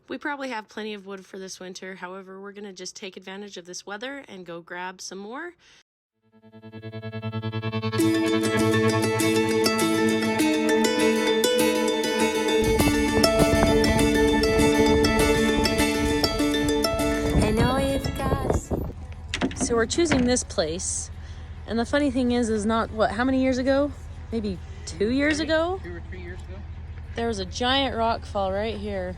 We probably have plenty of wood for this winter. However, we're going to just take advantage of this weather and go grab some more. So we're choosing this place. And the funny thing is not what, how many years ago? Maybe 2 years ago? 2 or 3 years ago. There was a giant rock fall right here.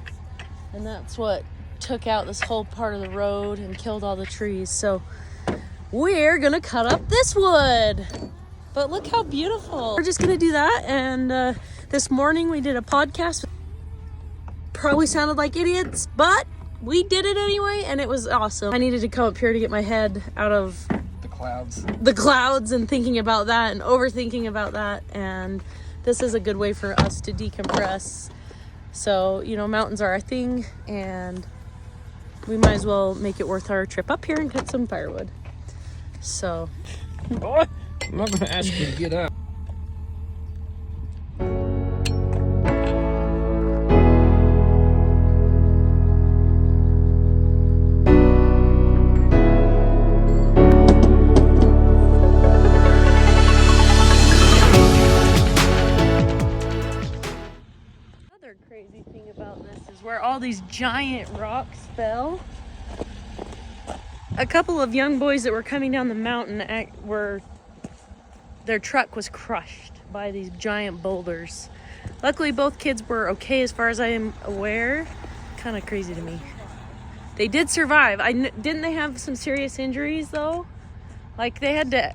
And that's what took out this whole part of the road and killed all the trees. So we're gonna cut up this wood. But look how beautiful. We're just gonna do that. And this morning we did a podcast. Probably sounded like idiots, but we did it anyway, and it was awesome. I needed to come up here to get my head out of the clouds and thinking about that and overthinking about that. And this is a good way for us to decompress. So, you know, mountains are our thing, and we might as well make it worth our trip up here and cut some firewood. So, What? I'm not gonna ask you to get up. crazy thing about this is where all these giant rocks fell. A couple of young boys that were coming down the mountain their truck was crushed by these giant boulders. Luckily, both kids were okay as far as I am aware. Kind of crazy to me. They did survive. Didn't they have some serious injuries though? Like they had to,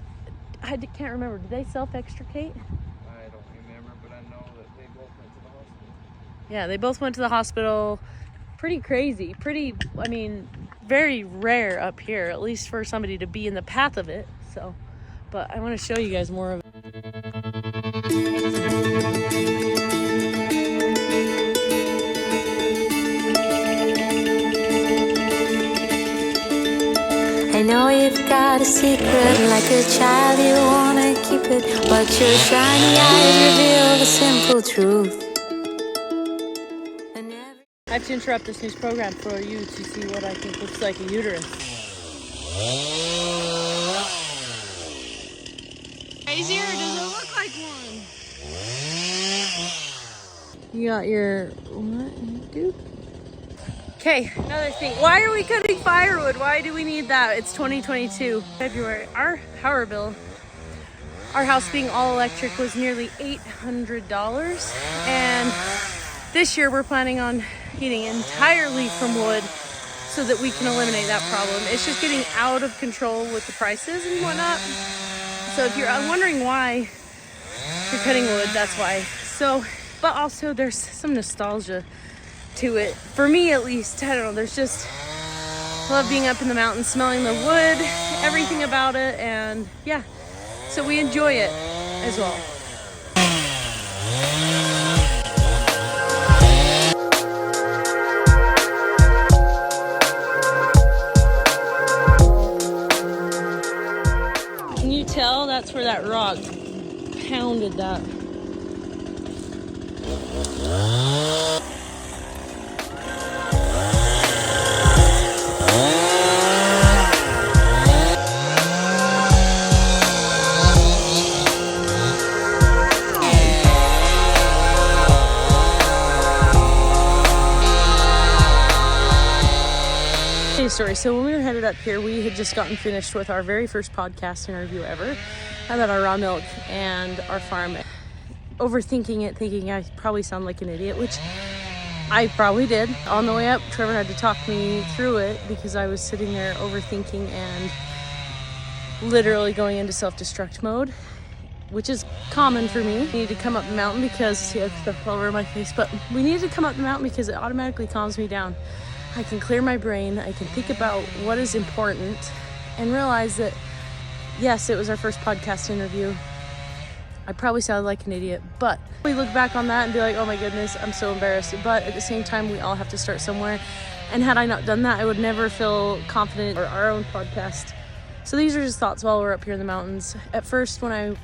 can't remember. Did they self-extricate? I don't remember, but I know that they both went to the hospital. Yeah, they both went to the hospital. Pretty crazy. I mean, very rare up here, at least for somebody to be in the path of it. So, but I want to show you guys more of it. I know you've got a secret, like a child you wanna keep it, but your shiny eyes reveal the simple truth. I have to interrupt this news program for you to see what I think looks like a uterus. Crazy, or does it look like one? You got your, what, dude? Okay, another thing. Why are we cutting firewood? Why do we need that? It's 2022, February. Our power bill, our house being all electric, was nearly $800. And this year we're planning on heating entirely from wood so that we can eliminate that problem. It's just getting out of control with the prices and whatnot. So if you're wondering why you're cutting wood, that's why. So, but also there's some nostalgia to it. For me at least, I don't know, there's just, I love being up in the mountains, smelling the wood, everything about it, and yeah, so we enjoy it as well. Can you tell that's where that rock pounded that? Story. So when we were headed up here, we had just gotten finished with our very first podcast interview ever about our raw milk and our farm. Overthinking it, thinking I probably sound like an idiot, which I probably did. On the way up, Trevor had to talk me through it because I was sitting there overthinking and literally going into self-destruct mode, which is common for me. We need to come up the mountain because, see, I have stuff all over my face, but we needed to come up the mountain because it automatically calms me down. I can clear my brain, I can think about what is important and realize that, yes, it was our first podcast interview. I probably sounded like an idiot, but we look back on that and be like, oh my goodness, I'm so embarrassed. But at the same time, we all have to start somewhere. And had I not done that, I would never feel confident in our own podcast. So these are just thoughts while we're up here in the mountains. At first, when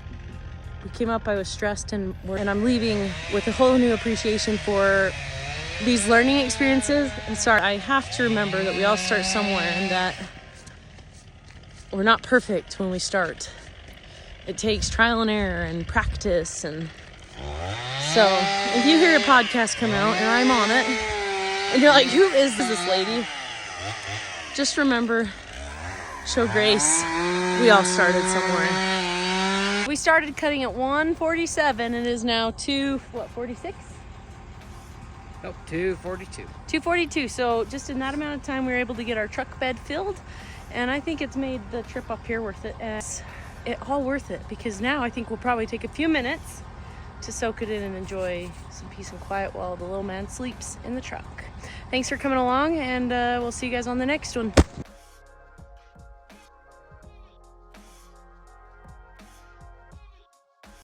we came up, I was stressed and I'm leaving with a whole new appreciation for these learning experiences, I have to remember that we all start somewhere and that we're not perfect when we start. It takes trial and error and practice. And so if you hear a podcast come out and I'm on it and you're like, who is this lady? Just remember, show grace. We all started somewhere. We started cutting at 1:47 and it is now 2:46? Nope, 2:42. 2:42. So just in that amount of time, we were able to get our truck bed filled, and I think it's made the trip up here worth it. It's all worth it because now I think we'll probably take a few minutes to soak it in and enjoy some peace and quiet while the little man sleeps in the truck. Thanks for coming along, and we'll see you guys on the next one.